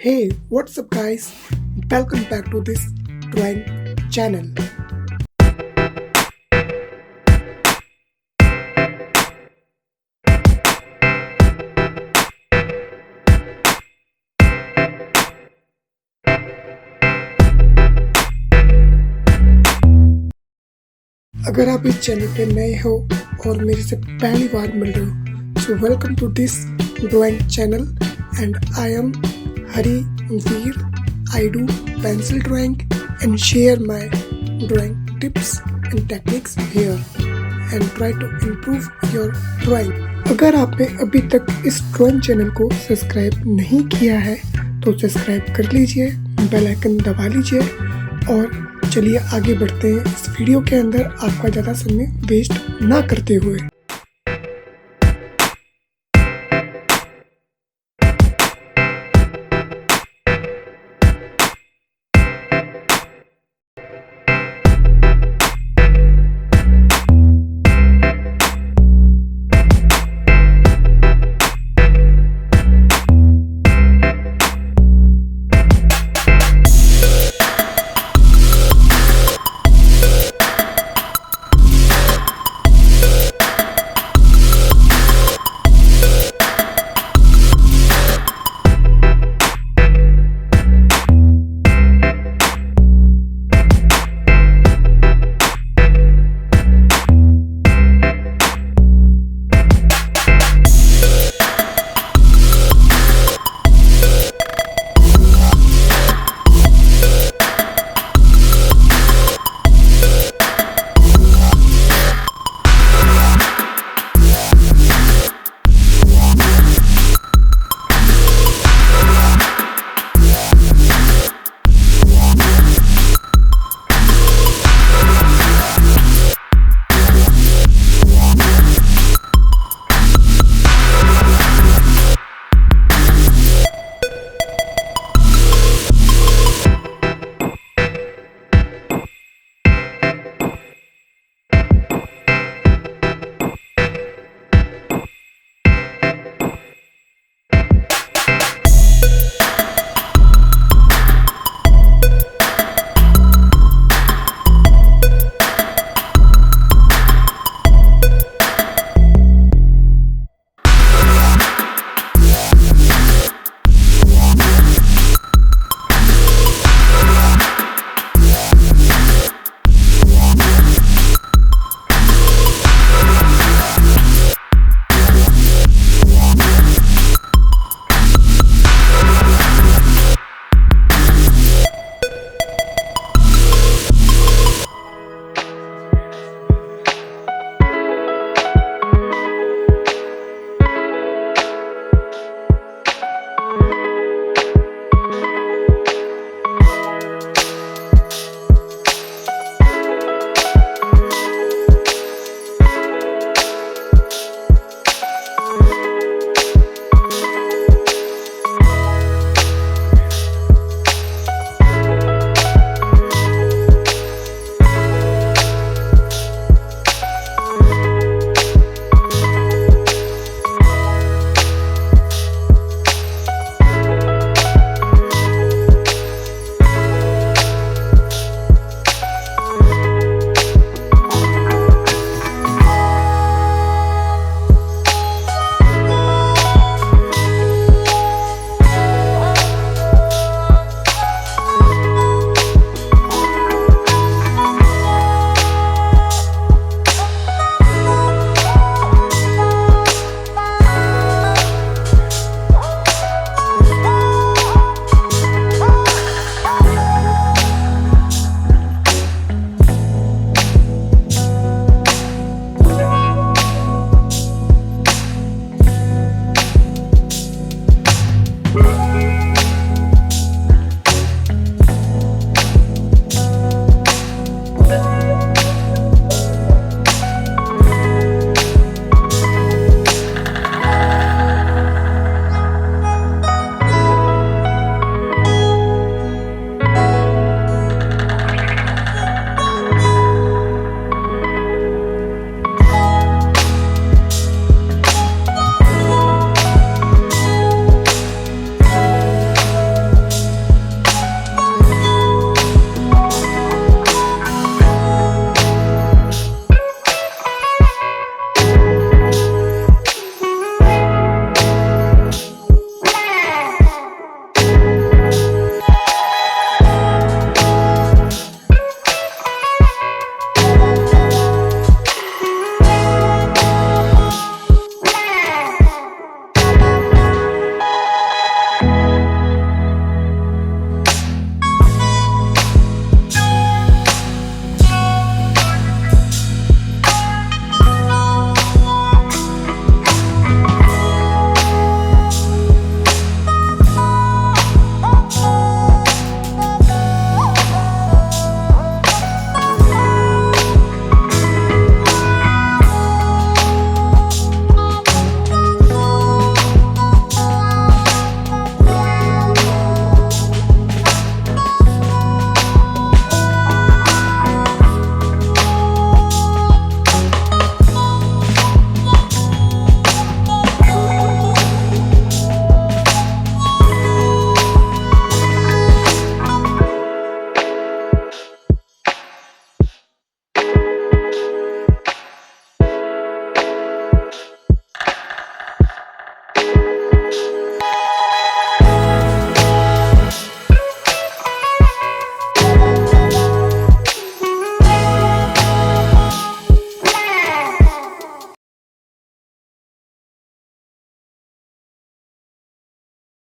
Hey, what's up guys? Welcome back to this drawing channel. अगर आप इस चैनल पे नए हो और मेरे से पहली बार मिल रहे हो, so welcome to this drawing channel and I am Hari Veer. I do pencil drawing and share my drawing tips and techniques here and try to improve your drawing. अगर आपने अभी तक इस ड्राइंग चैनल को सब्सक्राइब नहीं किया है तो सब्सक्राइब कर लीजिए, बेल आइकन दबा लीजिए और चलिए आगे बढ़ते हैं इस वीडियो के अंदर आपका ज़्यादा समय वेस्ट ना करते हुए।